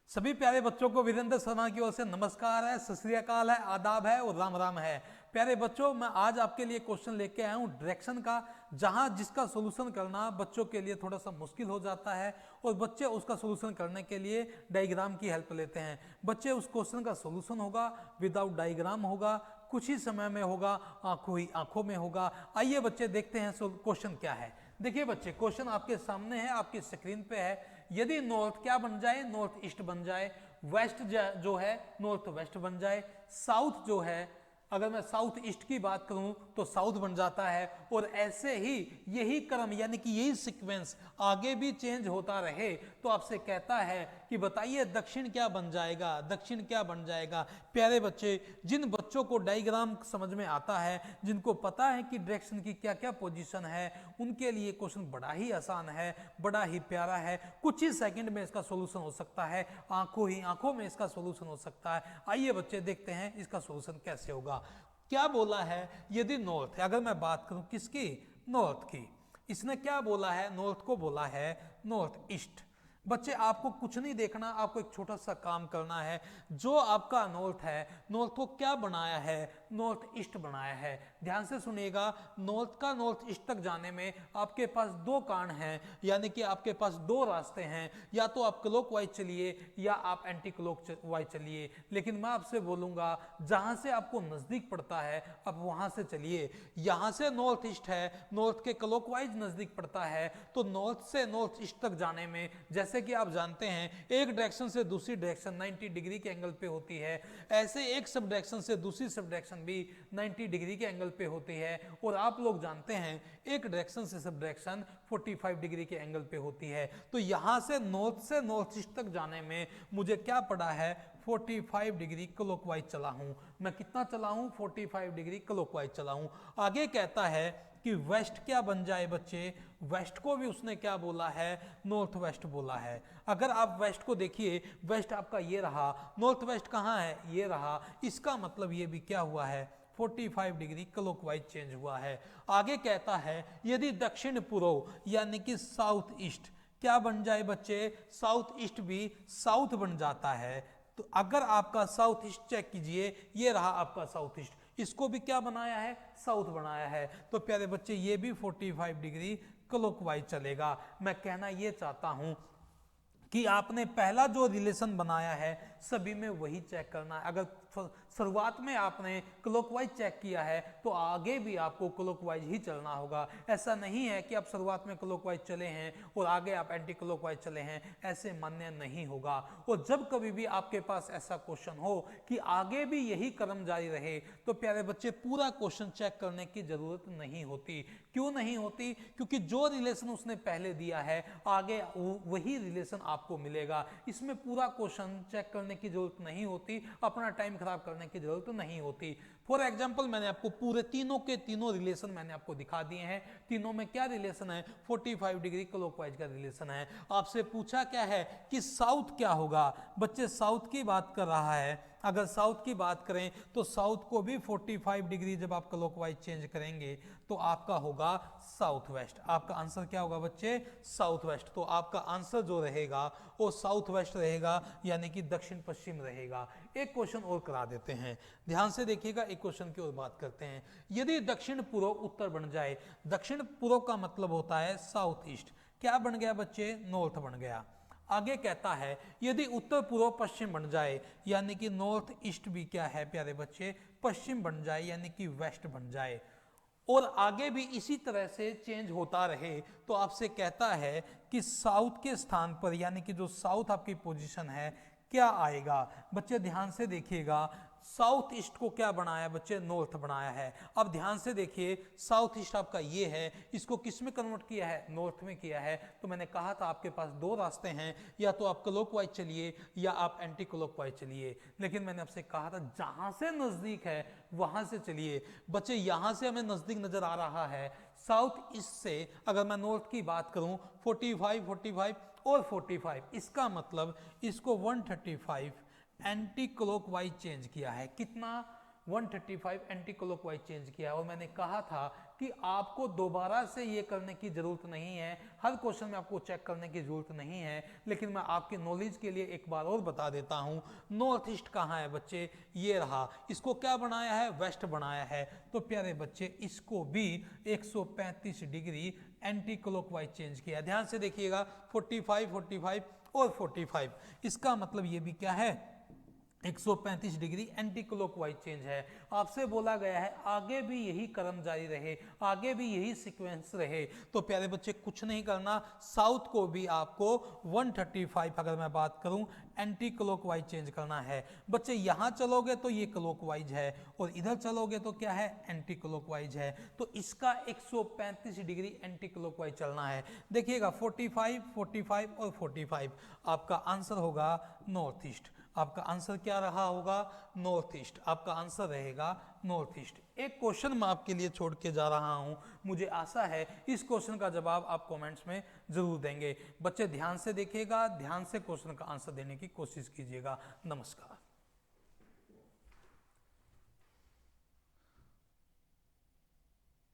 सभी प्यारे बच्चों को वीरेंद्र शर्मा की ओर से नमस्कार है, सत श्री अकाल है, आदाब है और राम राम है। प्यारे बच्चों, मैं आज आपके लिए क्वेश्चन लेके आया हूँ डायरेक्शन का, जहां जिसका सोल्यूशन करना बच्चों के लिए थोड़ा सा मुश्किल हो जाता है और बच्चे उसका सोल्यूशन करने के लिए डायग्राम की हेल्प लेते हैं। बच्चे उस क्वेश्चन का सोल्यूशन होगा विदाउट डायग्राम होगा, कुछ ही समय में होगा, आंखों ही आंखों में होगा। आइए बच्चे देखते हैं क्वेश्चन क्या है। देखिए बच्चे, क्वेश्चन आपके सामने है, आपकी स्क्रीन पे है। यदि नॉर्थ क्या बन जाए, नॉर्थ ईस्ट बन जाए, वेस्ट जो है नॉर्थ वेस्ट बन जाए, साउथ जो है, अगर मैं साउथ ईस्ट की बात करूं तो साउथ बन जाता है, और ऐसे ही यही क्रम यानी कि यही सीक्वेंस आगे भी चेंज होता रहे तो आपसे कहता है कि बताइए दक्षिण क्या बन जाएगा, दक्षिण क्या बन जाएगा। प्यारे बच्चे, जिन बच्चों को डायग्राम समझ में आता है, जिनको पता है कि डायरेक्शन की क्या क्या पोजीशन है, उनके लिए क्वेश्चन बड़ा ही आसान है, बड़ा ही प्यारा है। कुछ ही सेकंड में इसका सॉल्यूशन हो सकता है, आंखों ही आंखों में इसका सॉल्यूशन हो सकता है। आइए बच्चे देखते हैं इसका सॉल्यूशन कैसे होगा। क्या बोला है, यदि नॉर्थ, अगर मैं बात करूं किसकी, नॉर्थ की, इसने क्या बोला है, नॉर्थ को बोला है नॉर्थ ईस्ट। बच्चे आपको कुछ नहीं देखना, आपको एक छोटा सा काम करना है। जो आपका नॉर्थ है, नॉर्थ को क्या बनाया है, नॉर्थ ईस्ट बनाया है। ध्यान से सुनिएगा, नॉर्थ का नॉर्थ ईस्ट तक जाने में आपके पास दो कारण हैं, यानी कि आपके पास दो रास्ते हैं, या तो आप क्लॉकवाइज चलिए या आप एंटी क्लॉकवाइज चलिए। लेकिन मैं आपसे बोलूंगा जहां से आपको नजदीक पड़ता है आप वहां से चलिए। यहां से नॉर्थ ईस्ट है, नॉर्थ के क्लॉकवाइज नजदीक पड़ता है, तो नॉर्थ से नॉर्थ ईस्ट तक जाने में, जैसे कि आप जानते हैं एक डायरेक्शन से दूसरी डायरेक्शन 90 डिग्री के एंगल पे होती है, ऐसे एक सब डायरेक्शन से दूसरी सब डायरेक्शन भी 90 डिग्री के एंगल पे होती है, और आप लोग जानते हैं एक डायरेक्शन से सब डायरेक्शन 45 डिग्री के एंगल पे होती है। तो यहां से नॉर्थ ईस्ट तक जाने में मुझे क्या पड़ा है, 45 डिग्री क्लॉकवाइज चला हूं। मैं कितना चला हूं, 45 डिग्री क्लॉकवाइज चला हूं। आगे कहता है कि वेस्ट क्या बन जाए बच्चे, वेस्ट को भी उसने क्या बोला है, नॉर्थ वेस्ट बोला है। अगर आप वेस्ट को देखिए, वेस्ट आपका ये रहा, नॉर्थ वेस्ट कहां है, ये रहा, इसका मतलब ये भी क्या हुआ है, 45 डिग्री क्लॉकवाइज चेंज हुआ है। आगे कहता है यदि दक्षिण पूर्व यानी कि साउथ ईस्ट क्या बन जाए बच्चे, साउथ ईस्ट भी साउथ बन जाता है। तो अगर आपका साउथ ईस्ट चेक कीजिए, ये रहा आपका साउथ ईस्ट, इसको भी क्या बनाया है, साउथ बनाया है। तो प्यारे बच्चे ये भी 45 डिग्री क्लॉकवाइज चलेगा। मैं कहना ये चाहता हूं कि आपने पहला जो रिलेशन बनाया है सभी में वही चेक करना है। अगर शुरुआत में आपने क्लॉकवाइज चेक किया है तो आगे भी आपको क्लॉकवाइज ही चलना होगा। ऐसा नहीं है कि आप शुरुआत में क्लॉकवाइज चले हैं और आगे आप एंटी क्लॉकवाइज चले हैं, ऐसे मान्य नहीं होगा। और जब कभी भी आपके पास ऐसा क्वेश्चन हो कि आगे भी यही क्रम जारी रहे, तो प्यारे बच्चे पूरा क्वेश्चन चेक करने की जरूरत नहीं होती। क्यों नहीं होती, क्योंकि जो रिलेशन उसने पहले दिया है आगे वही रिलेशन आपको मिलेगा। इसमें पूरा क्वेश्चन चेक करने की जरूरत नहीं होती, अपना टाइम खराब करने की जरूरत नहीं होती। फॉर एग्जाम्पल मैंने आपको पूरे तीनों के तीनों रिलेशन मैंने आपको दिखा दिए हैं। तीनों में क्या रिलेशन है, 45 डिग्री क्लॉकवाइज का रिलेशन है। आपसे पूछा क्या है कि साउथ क्या होगा, बच्चे साउथ की बात कर रहा है। अगर साउथ की बात करें तो साउथ को भी 45 डिग्री जब आप क्लॉकवाइज चेंज करेंगे तो आपका होगा साउथ वेस्ट। आपका आंसर क्या होगा बच्चे, साउथ वेस्ट। तो आपका आंसर जो रहेगा वो साउथ वेस्ट रहेगा, यानी कि दक्षिण पश्चिम रहेगा। एक क्वेश्चन और करा देते हैं, ध्यान से देखिएगा, एक क्वेश्चन की और बात करते हैं। यदि दक्षिण पूर्व उत्तर बन जाए, दक्षिण पूर्व का मतलब होता है साउथ ईस्ट, क्या बन गया बच्चे, नॉर्थ बन गया। आगे कहता है यदि उत्तर पूर्व पश्चिम बन जाए, यानी कि नॉर्थ ईस्ट भी क्या है प्यारे बच्चे, पश्चिम बन जाए, यानी कि वेस्ट बन जाए, और आगे भी इसी तरह से चेंज होता रहे, तो आपसे कहता है कि साउथ के स्थान पर, यानी कि जो साउथ आपकी पोजीशन है, क्या आएगा। बच्चे ध्यान से देखिएगा, साउथ ईस्ट को क्या बनाया बच्चे, नॉर्थ बनाया है। अब ध्यान से देखिए, साउथ ईस्ट आपका ये है, इसको किस में कन्वर्ट किया है, नॉर्थ में किया है। तो मैंने कहा था आपके पास दो रास्ते हैं, या तो आप क्लॉकवाइज चलिए या आप एंटी क्लॉकवाइज चलिए। लेकिन मैंने आपसे कहा था जहां से नजदीक है वहां से चलिए। बच्चे यहां से हमें नजदीक नजर आ रहा है साउथ ईस्ट से, अगर मैं नॉर्थ की बात करूं 45 और 45, इसका मतलब इसको 135 एंटी क्लॉकवाइज चेंज किया है। कितना, 135 एंटी क्लॉकवाइज चेंज किया। और मैंने कहा था कि आपको दोबारा से ये करने की जरूरत नहीं है, हर क्वेश्चन में आपको चेक करने की जरूरत नहीं है, लेकिन मैं आपके नॉलेज के लिए एक बार और बता देता हूं। नॉर्थ ईस्ट कहाँ है बच्चे, ये रहा। इसको क्या बनाया है, वेस्ट बनाया है। तो प्यारे बच्चे इसको भी 135 डिग्री एंटी क्लॉकवाइज चेंज किया। ध्यान से देखिएगा 45, 45 और 45, इसका मतलब ये भी क्या है, 135 डिग्री एंटी क्लॉकवाइज चेंज है। आपसे बोला गया है आगे भी यही क्रम जारी रहे, आगे भी यही सीक्वेंस रहे। तो प्यारे बच्चे कुछ नहीं करना, साउथ को भी आपको 135 अगर मैं बात करूं एंटी क्लॉकवाइज चेंज करना है। बच्चे यहां चलोगे तो ये क्लॉकवाइज है और इधर चलोगे तो क्या है, एंटी क्लॉकवाइज है। तो इसका 135 डिग्री एंटी क्लॉकवाइज चलना है। देखिएगा 45, 45 और 45, आपका आंसर होगा नॉर्थ ईस्ट। आपका आंसर क्या रहा होगा, नॉर्थ ईस्ट। आपका आंसर रहेगा नॉर्थ ईस्ट। एक क्वेश्चन मैं आपके लिए छोड़ के जा रहा हूं, मुझे आशा है इस क्वेश्चन का जवाब आप कमेंट्स में जरूर देंगे। बच्चे ध्यान से देखिएगा, ध्यान से क्वेश्चन का आंसर देने की कोशिश कीजिएगा। नमस्कार।